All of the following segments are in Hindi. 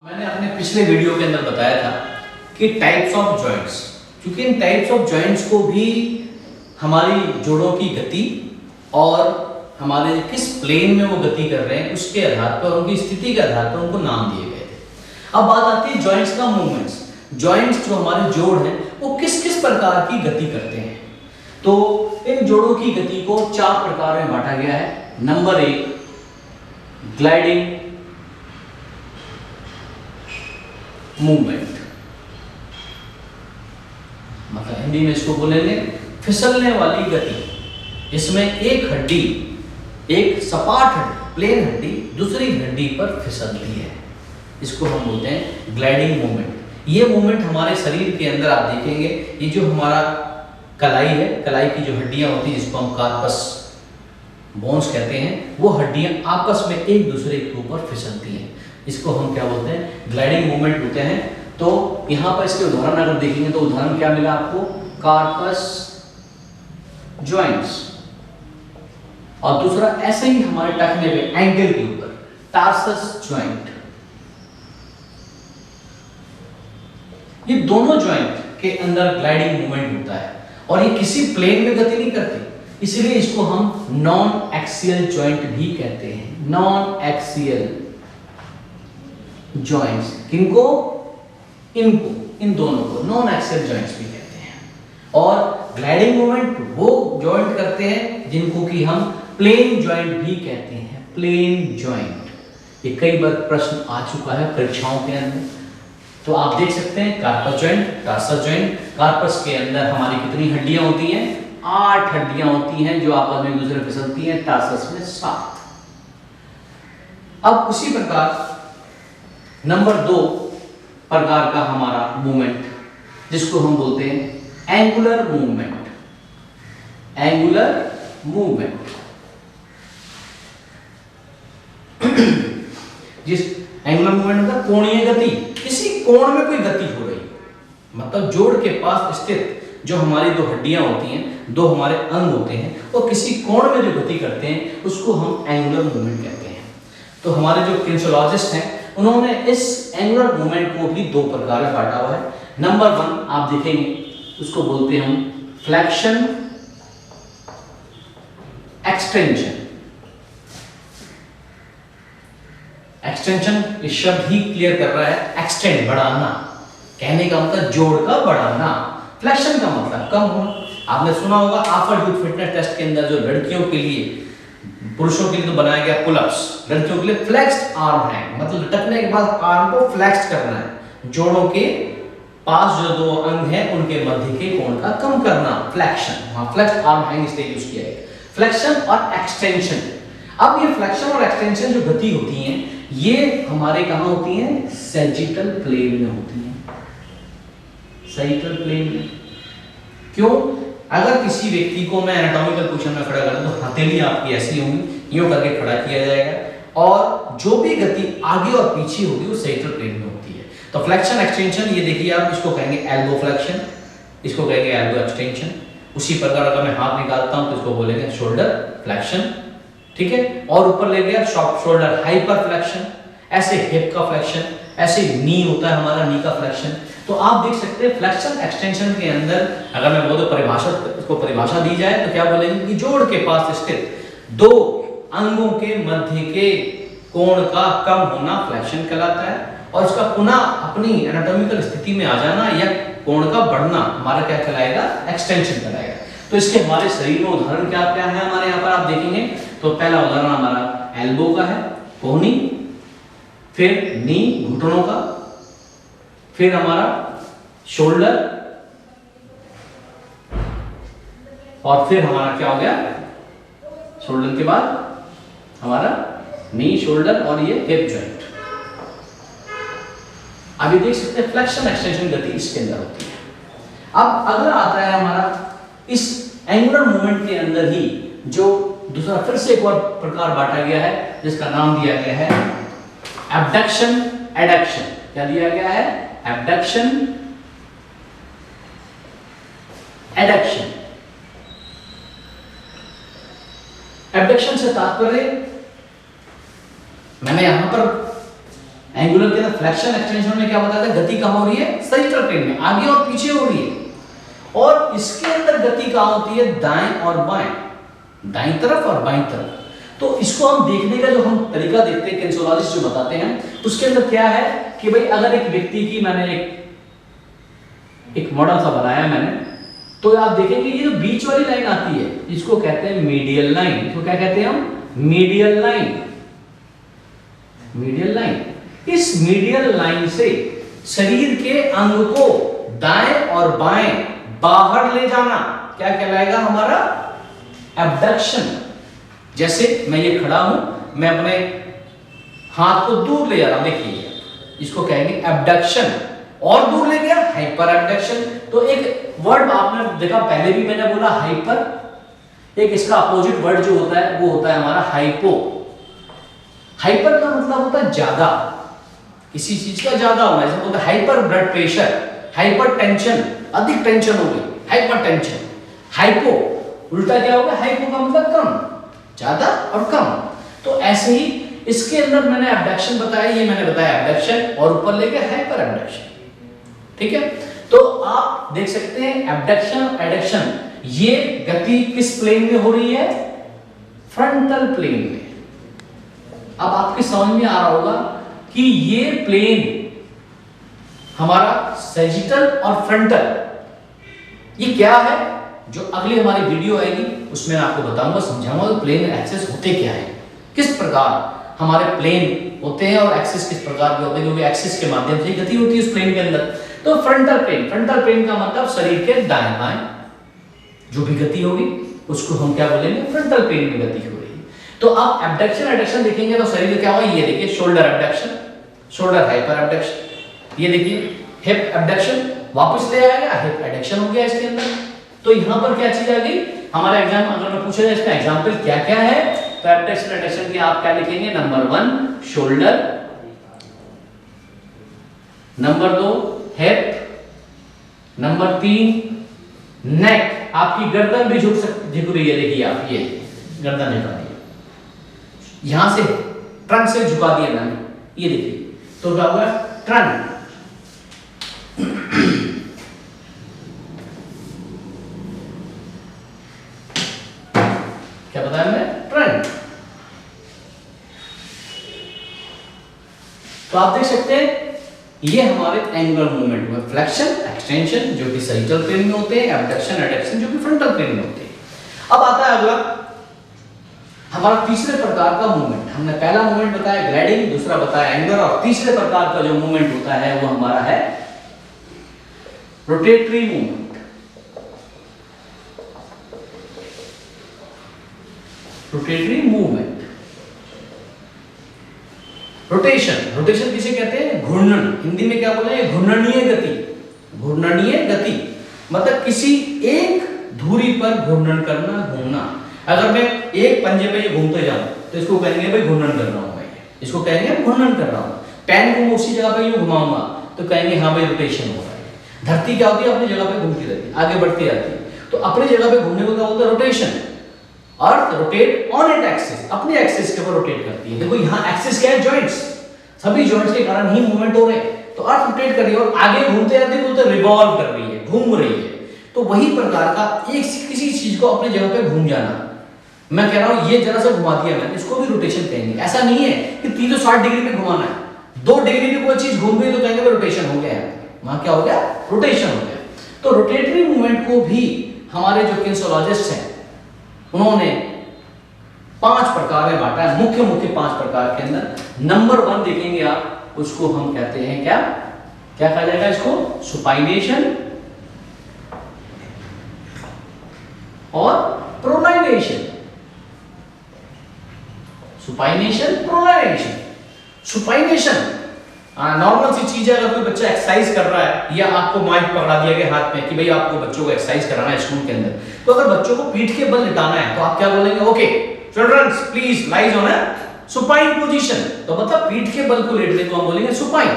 मैंने अपने पिछले वीडियो के अंदर बताया था कि टाइप्स ऑफ जॉइंट्स, क्योंकि इन टाइप्स ऑफ जॉइंट्स को भी हमारी जोड़ों की गति और हमारे किस प्लेन में वो गति कर रहे हैं उसके आधार पर, उनकी स्थिति के आधार पर उनको नाम दिए गए थे। अब बात आती है जॉइंट्स का मूवमेंट्स। जॉइंट्स जो हमारे जोड़ हैं वो किस किस प्रकार की गति करते हैं। तो इन जोड़ों की गति को 4 प्रकार में बांटा गया है। नंबर 1 ग्लाइडिंग मूवमेंट, मतलब हिंदी में इसको बोलेंगे फिसलने वाली गति। इसमें एक हड्डी, एक सपाट हड्डी, प्लेन हड्डी दूसरी हड्डी पर फिसलती है, इसको हम बोलते हैं ग्लाइडिंग मूवमेंट। ये मूवमेंट हमारे शरीर के अंदर आप देखेंगे, ये जो हमारा कलाई है, कलाई की जो हड्डियां होती हैं जिसको हम कार्पस बोन्स कहते हैं, वो हड्डियां आपस में एक दूसरे के ऊपर फिसलती हैं, इसको हम क्या बोलते हैं ग्लाइडिंग मूवमेंट होते हैं। तो यहाँ पर इसके उदाहरण अगर देखेंगे तो उदाहरण क्या मिला आपको, कार्पस जॉइंट्स, और दूसरा ऐसे ही हमारे टखने पे एंकल के ऊपर टार्सस जॉइंट। ये दोनों जॉइंट के अंदर ग्लाइडिंग मूवमेंट होता है और ये किसी प्लेन में गति नहीं करती, इसलिए इसको हम नॉन एक्सियल जॉइंट भी कहते हैं। नॉन एक्सियल जॉइंट्स किनको, इनको, इन दोनों को नॉन एक्सियल जॉइंट्स भी कहते हैं। और ग्लाइडिंग मूवमेंट वो जॉइंट करते हैं जिनको कि हम प्लेन जॉइंट भी कहते हैं। प्लेन जॉइंट ये कई बार प्रश्न आ चुका है परीक्षाओं के अंदर, तो आप देख सकते हैं carpus joint, tarsus joint. Carpus के अंदर हमारी कितनी हड्डियां होती हैं, 8 हड्डियां होती हैं जो आपस में एक दूसरे फिसलती हैं। टार्सस में 7। अब उसी प्रकार नंबर 2 प्रकार का हमारा मूवमेंट जिसको हम बोलते हैं एंगुलर मूवमेंट। एंगुलर मूवमेंट जिस एंगुलर मूवमेंट मतलब कोणीय गति, किसी कोण में कोई गति हो रही, मतलब जोड़ के पास स्थित जो हमारी 2 हड्डियां होती हैं, 2 हमारे अंग होते हैं, वो किसी कोण में जो गति करते हैं उसको हम एंगुलर मूवमेंट कहते हैं। तो हमारे जो किनेसियोलॉजिस्ट हैं उन्होंने इस एंगुलर मूवमेंट को भी 2 प्रकार में बांटा हुआ है। नंबर 1 आप देखेंगे उसको बोलते हैं हम फ्लेक्शन, एक्सटेंशन। एक्सटेंशन इस शब्द ही क्लियर कर रहा है, एक्सटेंड बढ़ाना, कहने का मतलब जोड़ का बढ़ाना। फ्लेक्शन का मतलब कम होना। आपने सुना होगा आफ्टर यूथ फिटनेस टेस्ट के अंदर जो लड़कियों के लिए, पुरुषों के लिए तो बनाया गया पुलअप्स, लड़कियों के लिए फ्लेक्स्ड आर्म है, मतलब लटकने के बाद आर्म को फ्लेक्स करना है, जोड़ों के पास जो 2 अंग हैं उनके मध्य के कोण का कम करना, फ्लेक्शन। वहां फ्लेक्स्ड आर्म हैंग इसलिए यूज किया है। फ्लेक्शन और एक्सटेंशन। अब ये फ्लेक्शन और एक्सटेंशन जो गति होती हैं ये हमारे कहां होती हैं, सैजिटल प्लेन में होती हैं। सैजिटल प्लेन में क्यों, अगर किसी व्यक्ति को मैं एनाटॉमिकल पोजीशन में खड़ा करूं तो हथेली आपकी ऐसी होंगी, यूं करके खड़ा किया जाएगा और जो भी गति आगे और पीछे होगी वो सैजिटल प्लेन में होती है। तो फ्लेक्शन एक्सटेंशन ये देखिए आप, इसको कहेंगे एल्बो फ्लेक्शन, इसको कहेंगे एल्बो एक्सटेंशन। उसी प्रकार अगर मैं हाथ निकालता हूं तो इसको बोलेंगे शोल्डर फ्लेक्शन, ठीक है। और ऊपर ले गया शोल्डर हाइपर फ्लेक्शन, ऐसे हिप का फ्लेक्शन, ऐसे नी होता है हमारा, नी का फ्लेक्शन। तो आप देख सकते हैं फ्लेक्शन एक्सटेंशन के अंदर अगर मैं बोलूं इसको परिभाषा दी जाए तो क्या बोलेंगे कि जोड़ के पास स्थित 2 अंगों के मध्य के कोण का कम होना फ्लेक्शन कहलाता है, और इसका पुनः अपनी एनाटॉमिकल स्थिति में आ जाना या कोण का बढ़ना हमारा क्या कहलाएगा, एक्सटेंशन कहलाएगा। तो इसके हमारे शरीर में उदाहरण क्या क्या है हमारे यहाँ पर आप देखेंगे तो पहला उदाहरण हमारा एल्बो का है, कोहनी, फिर नी घुटनों का, फिर हमारा शोल्डर, और फिर हमारा क्या हो गया, शोल्डर के बाद हमारा नी, शोल्डर और ये हिप जॉइंट। अभी देख सकते हैं फ्लेक्शन एक्सटेंशन गति इसके अंदर होती है। अब अगला आता है हमारा इस एंगुलर मूवमेंट के अंदर ही जो दूसरा फिर से एक और प्रकार बांटा गया है जिसका नाम दिया गया है एब्डक्शन एडक्शन। क्या दिया गया है, एब्डक्शन एडक्शन। एब्डक्शन से तात्पर्य मैंने यहां पर एंगुलर के अंदर फ्लेक्शन एक्सटेंशन में क्या बताया था, गति कहां हो रही है, सैजिटल प्लेन में, आगे और पीछे हो रही है। और इसके अंदर गति कहां होती है, दाएं और बाएं, दाईं तरफ और बाईं तरफ। तो इसको हम देखने का जो हम तरीका देखते हैं, किनेसियोलॉजिस्ट जो बताते हैं, उसके अंदर क्या है कि भाई अगर एक व्यक्ति की मैंने एक मॉडल सा बनाया मैंने, तो आप देखेंगे ये जो बीच वाली लाइन आती है इसको कहते हैं मीडियल लाइन। इसको क्या कहते हैं हम, मीडियल लाइन। मीडियल लाइन, इस मीडियल लाइन से शरीर के अंग को दाएं और बाएं बाहर ले जाना क्या कहलाएगा, हमारा एब्डक्शन। जैसे मैं ये खड़ा हूं, मैं अपने हाथ को दूर ले जा रहा हूं, देखिए इसको कहेंगे एब्डक्शन। और दूर ले गया, हाइपर एब्डक्शन। तो एक वर्ड आपने देखा, पहले भी मैंने बोला हाइपर, एक इसका अपोजिट वर्ड जो होता है वो होता है हमारा हाइपो। हाइपर का मतलब होता है ज्यादा, किसी चीज का ज्यादा होना, जैसे बोलते हैं hyper blood pressure, hyper tension, अधिक टेंशन हो गई, हाइपर टेंशन। हाइपो उल्टा क्या होगा, हाइपो का मतलब कम, ज्यादा और कम। तो ऐसे ही इसके अंदर मैंने एब्डक्शन बताया, ये मैंने बताया एब्डक्शन, और ऊपर ले गया हाइपर एब्डक्शन। ठीक है, तो आप देख सकते हैं एब्डक्शन एडक्शन, ये गति किस प्लेन में हो रही है, फ्रंटल प्लेन में। अब आपके समझ में आ रहा होगा कि ये प्लेन हमारा सैजिटल और फ्रंटल, ये क्या है, जो अगली हमारी वीडियो आएगी उसमें मैं आपको बताऊंगा, समझाऊंगा प्लेन एक्सिस होते क्या है, किस प्रकार हमारे प्लेन होते हैं और एक्सिस किस प्रकार के होते हैं, क्योंकि एक्सिस के माध्यम से गति होती है उस प्लेन के अंदर। तो फ्रंटल प्लेन, फ्रंटल प्लेन का मतलब शरीर के दाएं बाएं जो भी गति होगी उसको हम क्या बोलेंगे, फ्रंटल प्लेन में गति हो रही है। तो आप एब्डक्शन एडक्शन देखेंगे तो शरीर क्या होगा, ये देखिए shoulder abduction, shoulder hyper abduction, ये देखिए हिप एब्डक्शन, वापस ले आएगा हिप एडक्शन हो गया इसके अंदर। तो यहां पर क्या चीज आ गई, हमारा एग्जाम अगर मैं पूछा जाए इसका एग्जांपल क्या क्या है, तो एब्डक्शन एडक्शन के आप क्या लिखेंगे, number 1 shoulder, number 2 hip, number 3 नेक। आपकी गर्दन भी झुक रही है, देखिए आप ये गर्दन झुका दी, यहां से ट्रंक से झुका दिया मैंने, ये देखिए, तो क्या होगा, ट्रंक। क्या बताया मैंने, ट्रंक। तो आप देख सकते हैं ये हमारे एंगुलर मूवमेंट हुआ, फ्लेक्शन एक्सटेंशन जो कि सैजिटल प्लेन में होते हैं, एब्डक्शन एडक्शन जो कि फ्रंटल प्लेन में होते हैं। अब आता है अगला हमारा तीसरे प्रकार का मूवमेंट। हमने पहला मूवमेंट बताया ग्लाइडिंग, दूसरा बताया एंगुलर, और तीसरे प्रकार का जो मूवमेंट होता है वो हमारा है rotatory movement. Rotatory movement, rotation, rotation किसे कहते हैं, घूर्णन। हिंदी में क्या बोले, घूर्णनीय गति। घूर्णनीय गति मतलब किसी एक धुरी पर घूर्णन करना, घूमना। अगर मैं एक पंजे पे घूमते जाऊं तो इसको कहेंगे भाई घूर्णन कर रहा हूं मैं, इसको कहेंगे घूर्णन कर रहा हूं। पेन को उसी जगह पे यूं घुमाऊंगा तो कहेंगे हाँ भाई रोटेशन हो रहा है। धरती क्या होती है, अपनी जगह पे घूमती रहती है, आगे बढ़ती रहती है, तो अपनी जगह पे घूमने को क्या बोलते हैं, rotation. Earth rotate on it axis, अपने एक्सिस के ऊपर रोटेट करती है। देखो यहाँ एक्सिस क्या है, जॉइंट्स, सभी जॉइंट्स के कारण ही मूवमेंट हो रहे हैं। तो अर्थ रोटेट कर रही है और आगे घूमते रहते हैं तो रिवॉल्व कर रही है, घूम रही है। तो वही प्रकार का एक किसी चीज को अपने जगह पे घूम जाना। मैं कह रहा हूं ये जरा सा घुमा दिया मैंने, इसको भी रोटेशन कहेंगे। ऐसा नहीं है कि 360 डिग्री पे घुमाना है, 2 डिग्री पे कोई चीज घूम गई तो कहेंगे रोटेशन हो गया है, वहां क्या हो गया, रोटेशन हो गया। तो रोटेटरी मूवमेंट को भी हमारे जो किनेसियोलॉजिस्ट हैं उन्होंने 5 प्रकार में बांटा है, मुख्य मुख्य 5 प्रकार के अंदर। नंबर 1 देखेंगे आप, उसको हम कहते हैं क्या क्या कहा जाएगा इसको, सुपाइनेशन और प्रोलाइनेशन। सुपाइनेशन, प्रोलाइनेशन। सुपाइनेशन नॉर्मल सी चीज है, अगर कोई बच्चा एक्सरसाइज कर रहा है या आपको माइक पकड़ा दिया गया हाथ में कि भाई आपको बच्चों को एक्सरसाइज कराना है स्कूल के अंदर, तो अगर बच्चों को पीठ के बल लिटाना है तो आप क्या बोलेंगे, okay childrens please lies on a supine position. तो मतलब पीठ के बल को लेटने को हम बोलेंगे सुपाइन,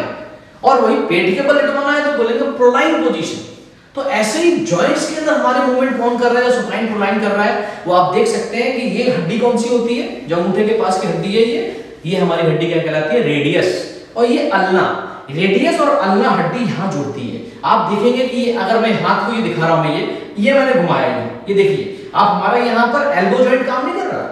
और वही पेट के बल लिटवाना है तो बोलेंगे प्रोलाइन पोजीशन। तो ऐसे ही जॉइंट्स के अंदर हमारे मूवमेंट कौन कर रहा है, सुपाइन प्रोलाइन कर रहा है, वो आप देख सकते हैं कि ये हड्डी कौन सी होती है, जो अंगूठे के पास की हड्डी है, ये हमारी हड्डी क्या कहलाती है, रेडियस। और ये अल्ना, रेडियस और अल्ना हड्डी यहाँ जुड़ती है। आप देखेंगे कि अगर मैं हाथ को ये दिखा रहा हूं, मैं ये मैंने घुमाया, ये देखिए आप, हमारा यहाँ पर एल्बो जॉइंट काम नहीं कर रहा,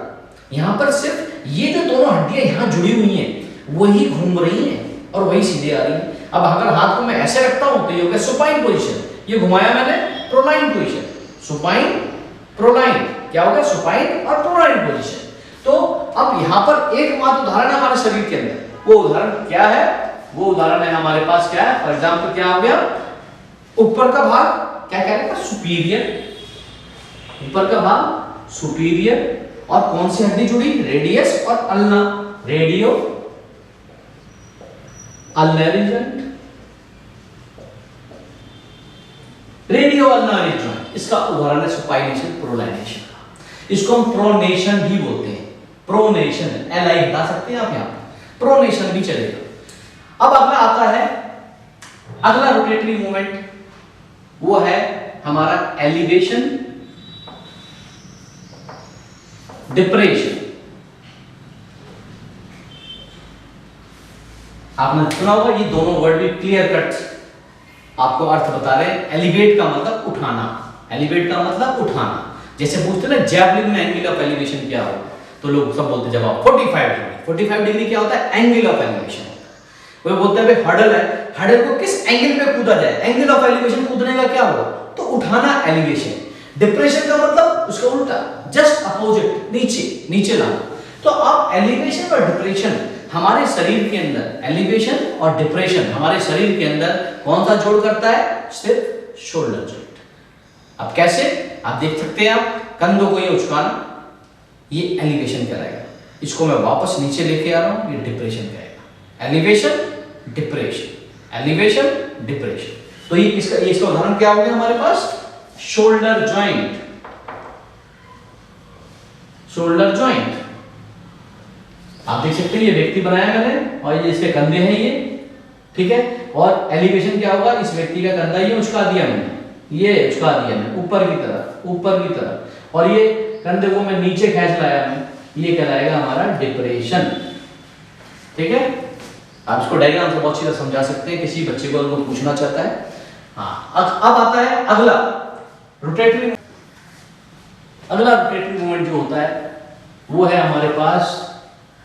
यहाँ पर सिर्फ ये जो दोनों हड्डियां यहाँ जुड़ी हुई हैं वही घूम रही हैं और वही सीधे आ रही हैं। अब अगर हाथ को मैं ऐसे रखता हूं तो ये हो गया सुपाइन पोजीशन, ये घुमाया मैंने प्रोलाइन पोजीशन, सुपाइन प्रोलाइन, क्या हो गया सुपाइन और प्रोलाइन पोजीशन। तो अब यहाँ पर एकमात्र उदाहरण है हमारे शरीर के अंदर, वो उदाहरण क्या है? वो उदाहरण है हमारे पास क्या है? फॉर एग्जाम्पल क्या हो गया? ऊपर का भाग क्या कह रहे हैं? सुपीरियर, ऊपर का भाग सुपीरियर, और कौन सी हड्डी जुड़ी? रेडियस और ulna, radio ulnar joint, radio ulnar joint, इसका उदाहरण है सुपाइनेशन प्रोलाइनेशन का। इसको हम प्रोनेशन भी बोलते हैं, प्रोनेशन, एल आई हटा सकते हैं आप यहाँ, प्रोनेशन भी चलेगा। अब अगला आता है, अगला रोटेटरी मूवमेंट, वो है हमारा एलिवेशन डिप्रेशन। आपने सुना होगा, ये दोनों वर्ड भी क्लियर कट आपको अर्थ बता रहे हैं। एलिवेट का मतलब उठाना, एलिवेट का मतलब उठाना। जैसे पूछते ना जैवलिन में एंगल ऑफ एलिवेशन क्या हो, तो लोग सब बोलते जवाब 45 डिग्री। 45 डिग्री क्या होता है? Angle of elevation. वो बोलते हैं भाई हर्डल है, हर्डल को किस एंगल पे कूदा जाए? एंगल ऑफ एलिवेशन कूदने का क्या होगा? तो उठाना, एलिवेशन। डिप्रेशन का मतलब उसका उल्टा, जस्ट अपोजिट, नीचे, नीचे लाना। तो अब एलिवेशन और डिप्रेशन हमारे शरीर के अंदर, एलिवेशन और डिप्रेशन हमारे शरीर के अंदर कौन सा जोड़ करता है? सिर्फ शोल्डर जॉइंट। अब कैसे? आप देख सकते हैं, आप कंधों को ये उचकाना, ये एलिवेशन कहलाएगा। इसको मैं वापस नीचे लेके आ रहा हूं, ये डिप्रेशन कहेगा। Elevation depression, elevation depression. तो ये इसका उदाहरण क्या हो गया हमारे पास? Shoulder joint, shoulder joint. आप देख सकते हैं ये व्यक्ति बनाया मैंने, और ये इसके कंधे हैं ये, ठीक है। और एलिवेशन क्या होगा? इस व्यक्ति का कंधा ये उचका दिया मैंने, ये उचका दिया मैंने ऊपर की तरफ, ऊपर की तरफ, और ये कंधे को मैं नीचे खींच लाया मैं, ये कहलाएगा हमारा डिप्रेशन, ठीक है। आप इसको डायग्राम से बहुत सीधा समझा सकते हैं, किसी बच्चे को अगर पूछना चाहता है। हाँ, अब आता है अगला रोटेटरी। अगला रोटेटरी मूवमेंट जो होता है वो है हमारे पास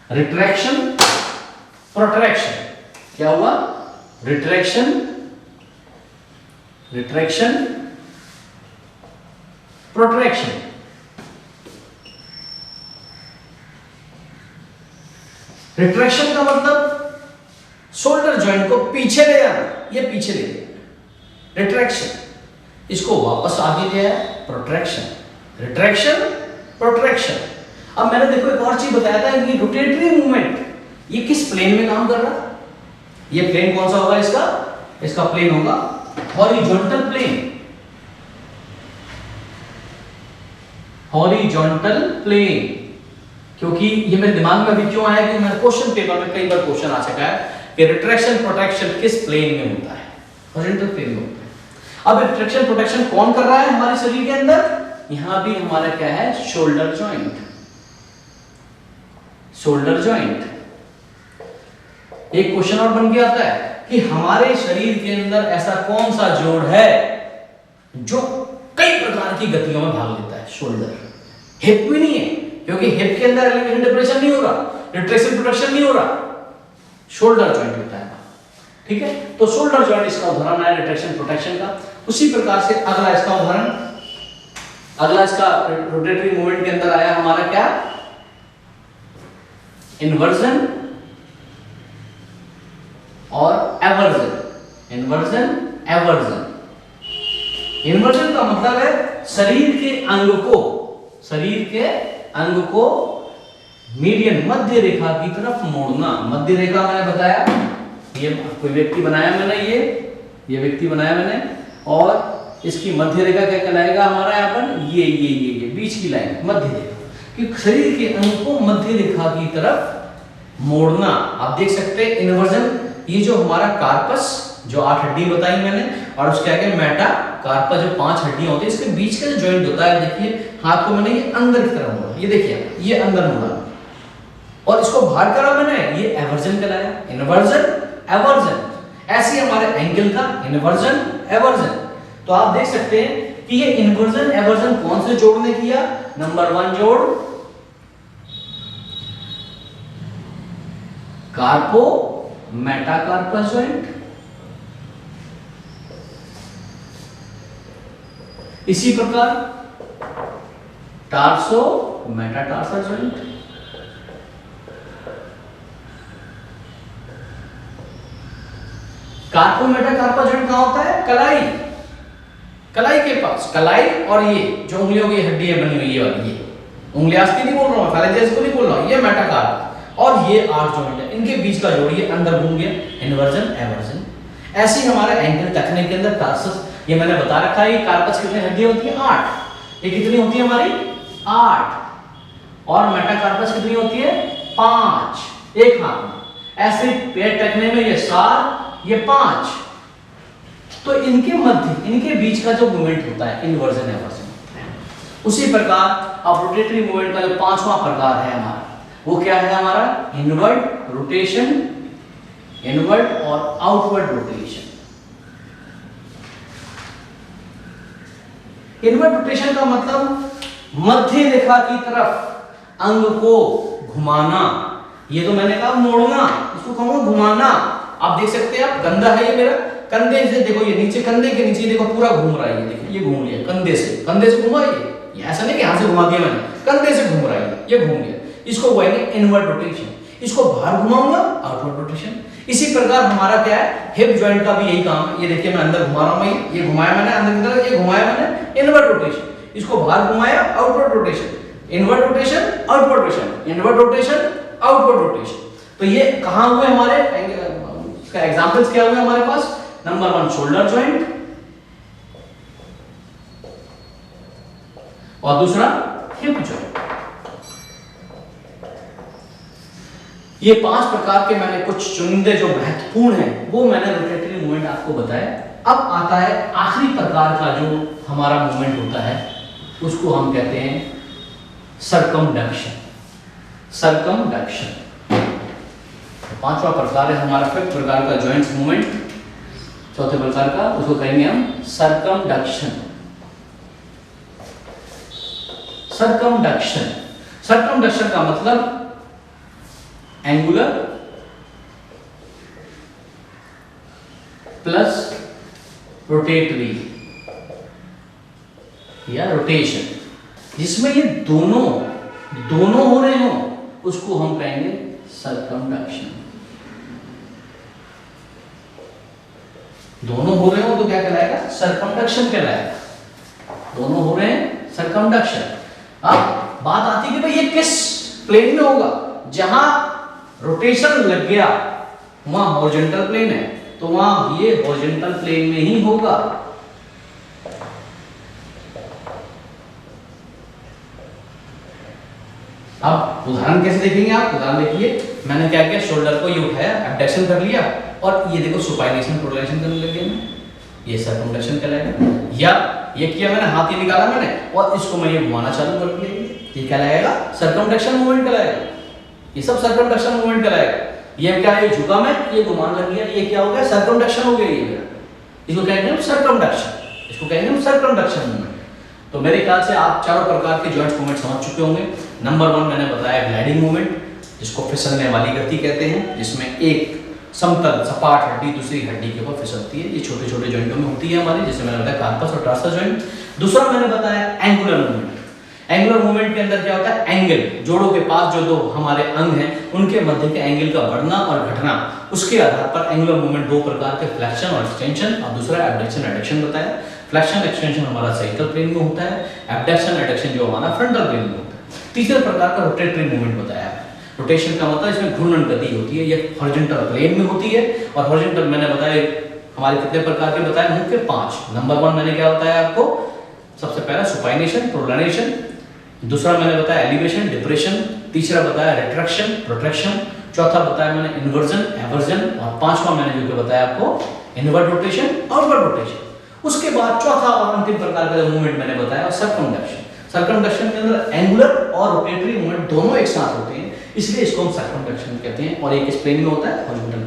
रिट्रैक्शन प्रोट्रैक्शन। क्या हुआ? Retraction, retraction protraction. रिट्रैक्शन का मतलब शोल्डर जॉइंट को पीछे ले जाना, ये पीछे ले जाना, रिट्रैक्शन। इसको वापस आगे ले आया, प्रोट्रैक्शन, रिट्रैक्शन प्रोट्रैक्शन। अब मैंने देखो एक और चीज बताया था कि रोटेटरी मूवमेंट ये किस प्लेन में काम कर रहा है? ये प्लेन कौन सा होगा इसका? इसका प्लेन होगा हॉरिजॉन्टल प्लेन, हॉरिजॉन्टल प्लेन। क्योंकि ये मेरे दिमाग में अभी क्यों आया कि मेरे क्वेश्चन पेपर में कई बार क्वेश्चन आ चुका है कि रिट्रैक्शन प्रोटेक्शन किस प्लेन में होता है? हॉरिजॉन्टल प्लेन में होता है। अब रिट्रैक्शन प्रोटेक्शन कौन कर रहा है हमारे शरीर के अंदर? यहां भी हमारा क्या है? Shoulder joint, shoulder joint. एक क्वेश्चन और बन के आता है कि हमारे शरीर के अंदर ऐसा कौन सा जोड़ है जो कई प्रकार की गतियों में भाग लेता है? शोल्डर। हिप भी नहीं है, क्योंकि हिप के अंदर एलिवेशन डिप्रेशन नहीं हो रहा, रिट्रैक्शन प्रोटेक्शन नहीं हो रहा, शोल्डर जॉइंट होता है, ठीक है। तो शोल्डर जॉइंट इसका उदाहरण है रिट्रैक्शन प्रोटेक्शन का। उसी प्रकार से अगला इसका उदाहरण, अगला इसका रोटेटरी मूवमेंट के अंदर आया हमारा क्या? इन्वर्जन और एवर्जन। Inversion aversion. इन्वर्जन का मतलब है शरीर के अंग को, शरीर के अंग को मीडियन मध्य रेखा की तरफ मोड़ना। मध्य रेखा मैंने बताया, ये कोई व्यक्ति बनाया मैंने, ये व्यक्ति बनाया मैंने, और इसकी मध्य रेखा क्या कहलाएगा हमारा यहाँ पर? ये बीच की लाइन मध्य रेखा, कि शरीर के अंग को मध्य रेखा की तरफ मोड़ना। आप देख सकते हैं इन्वर्जन, ये जो हमारा कार्पस, जो 8 हड्डी बताई मैंने, और उसके आगे मेटा कार्पस जो 5 हड्डियां होती है, इसके बीच का जो जॉइंट होता है, देखिए हाथ को मैंने ये अंदर की तरफ मोड़ा, ये देखिए ये अंदर मोड़ा, और इसको बाहर करा मैंने, ये एवर्जन कहलाया। Inversion aversion. ऐसे हमारे एंगल का इन्वर्जन एवर्जन। तो आप देख सकते हैं कि ये इन्वर्जन एवर्जन कौन से जोड़ ने किया? नंबर 1 जोड़ कार्पो मेटाकार्पस जॉइंट, इसी प्रकार टार्सो मेटाटार्सल जॉइंट, कार्पो मेटाकार्पस जॉइंट कहां होता है? कलाई, कलाई के पास, कलाई और ये जो उंगलियों की हड्डी है बनी हुई है वाली, ये उंगलियास्ती नहीं बोल रहा हूं, फैलेंजेस को नहीं बोल रहा हूं, ये मेटाकार्प और ये 8 जॉइंट है, इनके बीच का जोड़ ये अंदर घूम गया, इन्वर्जन एवर्जन। ऐसे ही हमारे एंकल टखने के अंदर टार्सस, ये मैंने बता रखा है, कार्पस कितनी हड्डियां होती है? 8। ये कितनी होती है हमारी? 8। और मेटाकार्पस कितनी होती है? 5 एक हाथ में। ऐसे पैर टखने में ये 7, ये 5। तो इनके मध्य, इनके बीच का जो मूवमेंट होता है इन्वर्जन एवर्जन। उसी प्रकार अब रोटेटरी मूवमेंट का जो 5वां प्रकार है हमारा, वो क्या है हमारा? इनवर्ड रोटेशन, इनवर्ड और आउटवर्ड रोटेशन। इनवर्ड रोटेशन का मतलब मध्य रेखा की तरफ अंग को घुमाना। ये तो मैंने कहा मोड़ना, इसको कहूंगा घुमाना। आप देख सकते हैं, आप कंधा है ये मेरा, कंधे से देखो, ये नीचे कंधे के नीचे देखो पूरा घूम रहा है, ये देखो ये घूम लिया कंधे से घुमा ये ऐसा नहीं कि यहां से घुमा दिया मैंने, कंधे से घूम रहा है ये घूम गया, इसको बोलेंगे इनवर्ड रोटेशन। इसको बाहर घुमाऊंगा, आउटवर्ड रोटेशन। इसी प्रकार हमारा क्या है, हिप जॉइंट का भी यही काम है। ये देखिए मैं अंदर घुमा रहा हूं, ये घुमाया मैंने अंदर की तरफ, ये घुमाया मैंने, इनवर्ड रोटेशन। इसको बाहर घुमाया, outward rotation. Inward rotation, outward rotation, inward rotation, outward rotation. तो ये कहां हुए हमारे, इसका एग्जांपल्स क्या हुए हमारे पास? नंबर 1 शोल्डर जॉइंट और दूसरा हिप जॉइंट। ये 5 प्रकार के मैंने कुछ चुनिंदे जो महत्वपूर्ण हैं वो मैंने रोटेटरी मूवमेंट आपको बताया। अब आता है आखिरी प्रकार का जो हमारा मूवमेंट होता है, उसको हम कहते हैं सर्कमडक्शन। सर्कमडक्शन 5वां प्रकार है हमारा, 5th प्रकार का जॉइंट्स मूवमेंट, 4थे प्रकार का, उसको कहेंगे हम सर्कमडक्शन। सर्कमडक्शन, सर्कमडक्शन का मतलब एंगुलर प्लस रोटेटरी या रोटेशन, जिसमें ये दोनों हो रहे हो उसको हम कहेंगे सर्कमडक्शन। दोनों हो रहे हो तो क्या कहलाएगा? सर्कमडक्शन कहलाएगा। दोनों हो रहे हैं, सर्कमडक्शन। अब बात आती है कि भाई ये किस प्लेन में होगा? जहां रोटेशन लग गया वहां हॉरिजॉन्टल प्लेन है, तो वहां ये हॉरिजॉन्टल प्लेन में ही होगा। अब उदाहरण कैसे देखेंगे आप? उदाहरण देखिए, मैंने क्या किया, शोल्डर को ये उठाया, एब्डक्शन कर लिया और ये देखो सुपाइनेशन प्रोलेशन करने लग गया मैं, ये सर्कमडक्शन कहलाएगा। या ये किया मैंने, हाथ ये निकाला मैंने और इसको मैं ये घुमाना चालू कर दिया, ये क्या लगेगा? सर्कमडक्शन मूवमेंट कहलाएगा। ये सब सर्कमडक्शन मूवमेंट कहलाएगा। ये क्या है, झुका मैं, ये घुमान लग गया, ये क्या हो गया? सर्कमडक्शन हो गया ये मेरा। इसको कहेंगे हम सर्कमडक्शन, इसको कहेंगे हम सर्कमडक्शन मूवमेंट। तो मेरे ख्याल से आप चारों प्रकार के जॉइंट्स मूवमेंट समझ चुके होंगे। नंबर 1 मैंने बताया ग्लाइडिंग मूवमेंट, जिसको फिसलने वाली गति कहते हैं, जिसमें एक समतल सपाट हड्डी दूसरी हड्डी के ऊपर फिसलती है। ये छोटे छोटे जॉइंटों में होती है हमारी, जिसमें मैंने बताया कार्पस और टार्सस जॉइंट। दूसरा मैंने बताया एंगुलर मूवमेंट। एंगुलर मूवमेंट के अंदर क्या होता है? एंगल, जोड़ों के पास जो दो हमारे अंग हैं उनके मध्य के एंगल का बढ़ना और घटना, उसके आधार पर एंगुलर मूवमेंट 2 प्रकार के, फ्लेक्शन और एक्सटेंशन, और दूसरा एबडक्शन एडक्शन बताया। फ्लेक्शन एक्सटेंशन हमारा साइकिल प्लेन में होता है, एबडक्शन एडक्शन जो हमारा फ्रंटल प्लेन में होता है। तीसरे प्रकार का रोटेटरी मूवमेंट बताया। रोटेशन का मतलब इसमें घूर्णन गति होती है, ये हॉरिजॉन्टल प्लेन में होती है। और हॉरिजॉन्टल मैंने बताया हमारे कितने प्रकार के बताए? मुख्य 5। नंबर 1 मैंने क्या बताया आपको? सबसे पहला सुपाइनेशन प्रोलनेशन, दूसरा मैंने बताया एलिवेशन डिप्रेशन, तीसरा बताया रिट्रैक्शन प्रोट्रैक्शन, चौथा बताया मैंने इन्वर्जन एवर्जन, और 5वां मैंने जो बताया आपको इनवर्ड रोटेशन आउटवर्ड रोटेशन। उसके बाद चौथा और अंतिम प्रकार का मूवमेंट मैंने बताया सर्कमडक्शन। सर्कमडक्शन के अंदर एंगुलर और रोटेटरी मूवमेंट दोनों एक साथ होते हैं, इसलिए इसको हम सर्कमडक्शन कहते हैं। और एक इस प्लेन में होता है, हॉरिजॉन्टल